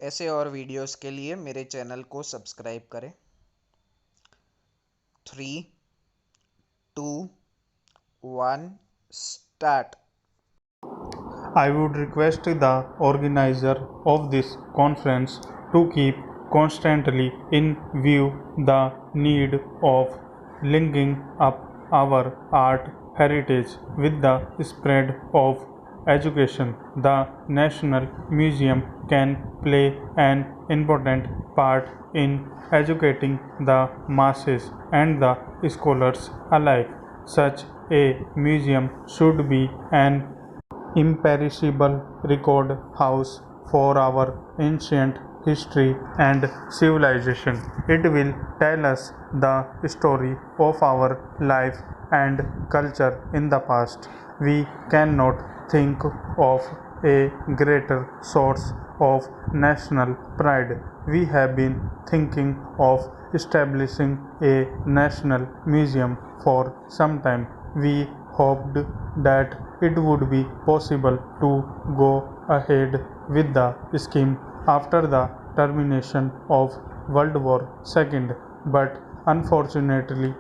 ऐसे और वीडियोस के लिए मेरे चैनल को सब्सक्राइब करें। 3, 2, 1 start. I would request the organizer of this conference to keep constantly in view the need of linking up our art heritage with the spread of education. The National Museum can play an important part in educating the masses and the scholars alike. Such a museum should be an imperishable record house for our ancient history and civilization. It will tell us the story of our life and culture in the past. We cannot think of a greater source of national pride. We have been thinking of establishing a national museum for some time. We hoped that it would be possible to go ahead with the scheme after the termination of World War II, but unfortunately,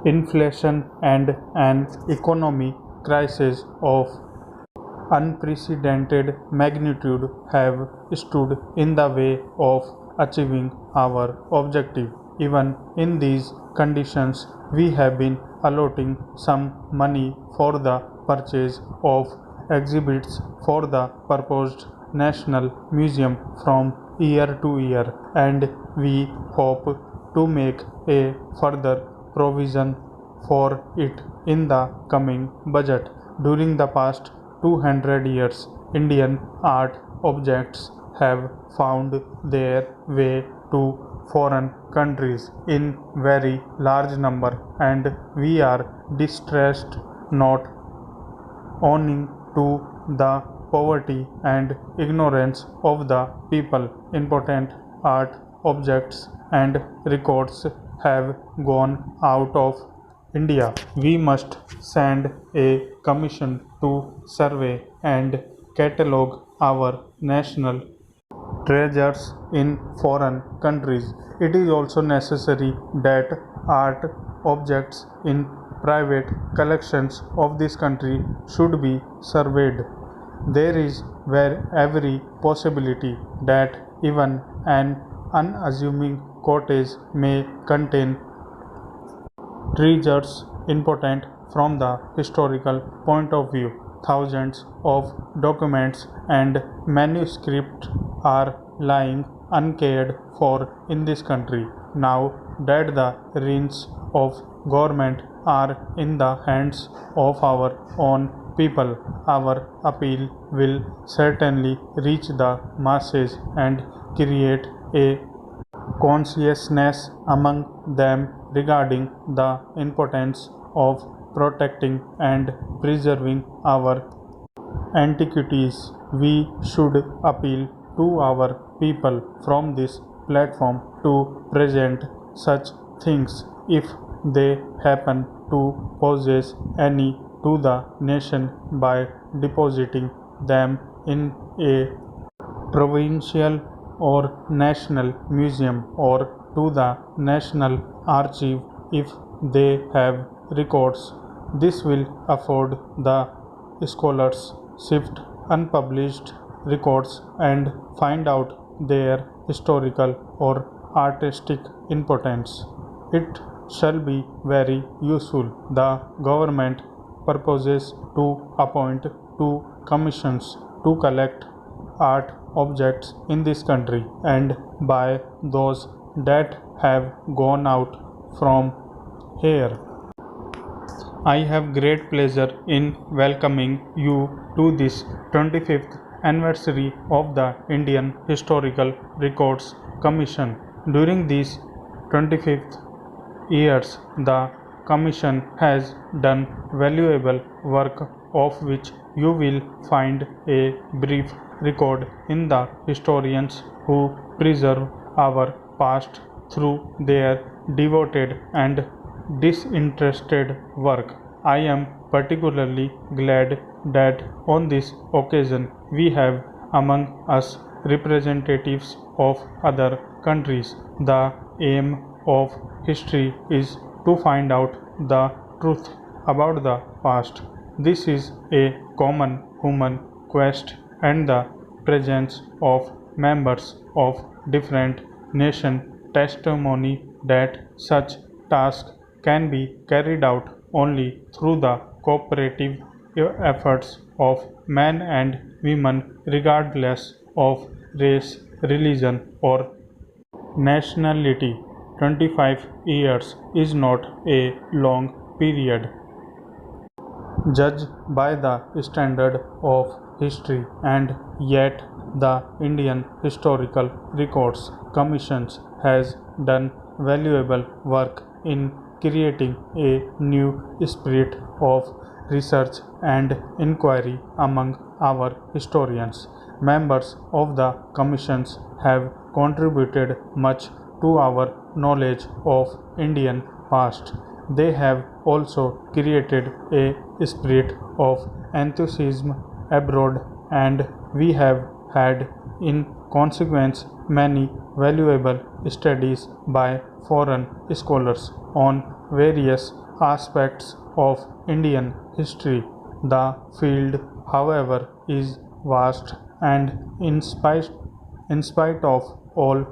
inflation and an economic crisis of unprecedented magnitude have stood in the way of achieving our objective. Even in these conditions, we have been allotting some money for the purchase of exhibits for the proposed National Museum from year to year, and we hope to make a further provision for it in the coming budget. During the past 200 years, Indian art objects have found their way to foreign countries in very large number, and we are distressed not owing to the poverty and ignorance of the people. Important art objects and records have gone out of India. We must send a commission to survey and catalogue our national treasures in foreign countries. It is also necessary that art objects in private collections of this country should be surveyed. There is every possibility that even an unassuming cottage may contain treasures important from the historical point of view. Thousands of documents and manuscripts are lying uncared for in this country. Now that the reins of government are in the hands of our own people, our appeal will certainly reach the masses and create a consciousness among them regarding the importance of protecting and preserving our antiquities. We should appeal to our people from this platform to present such things if they happen to possess any to the nation by depositing them in a provincial or national museum or to the national archive if they have records. This will afford the scholars sift unpublished records and find out their historical or artistic importance. It shall be very useful. The government proposes to appoint 2 commissions to collect art objects in this country and buy those that have gone out from here. I have great pleasure in welcoming you to this 25th anniversary of the Indian Historical Records Commission. During these 25th years, the Commission has done valuable work of which you will find a brief record in the historians who preserve our past through their devoted and disinterested work. I am particularly glad that on this occasion we have among us representatives of other countries. The aim of history is to find out the truth about the past. This is a common human quest, and the presence of members of different nations testimony that such task can be carried out only through the cooperative efforts of men and women regardless of race, religion, or nationality. 25 years is not a long period. Judged by the standard of history, and yet the Indian Historical Records Commission has done valuable work in creating a new spirit of research and inquiry among our historians. Members of the commissions have contributed much to our knowledge of Indian past. They have also created a spirit of enthusiasm abroad, and we have had in consequence many valuable studies by foreign scholars on various aspects of Indian history. The field, however, is vast, and in spite of all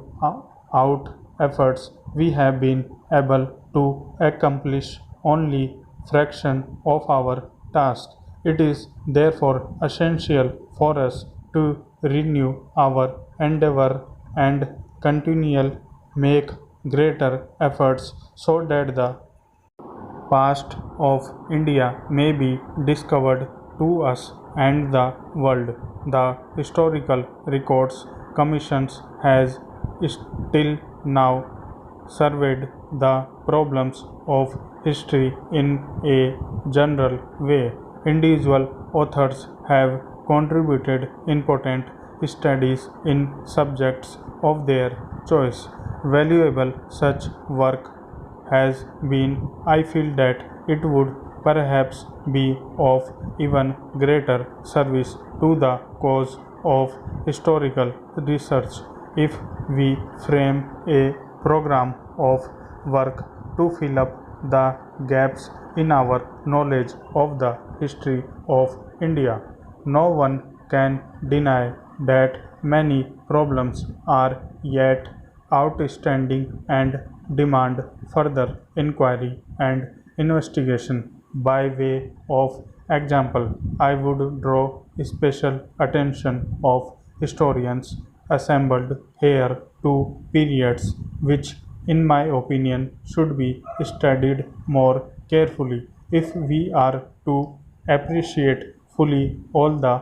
out efforts, we have been able to accomplish only fraction of our task. It is therefore essential for us to renew our endeavor and continually make greater efforts so that the past of India may be discovered to us and the world. The Historical Records Commission has till now surveyed the problems of history in a general way. Individual authors have contributed important studies in subjects of their choice. Valuable such work has been. I feel that it would perhaps be of even greater service to the cause of historical research if we frame a program of work to fill up the gaps in our knowledge of the history of India. No one can deny that many problems are yet outstanding and demand further inquiry and investigation. By way of example, I would draw special attention of historians assembled here to periods which, in my opinion, should be studied more carefully if we are to appreciate fully all the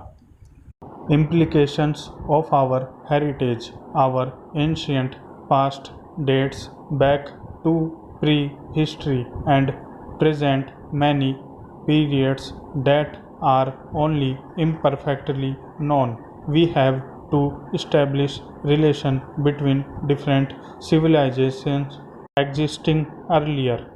implications of our heritage. Our ancient past dates back to prehistory and present many periods that are only imperfectly known. We have to establish relation between different civilizations existing earlier.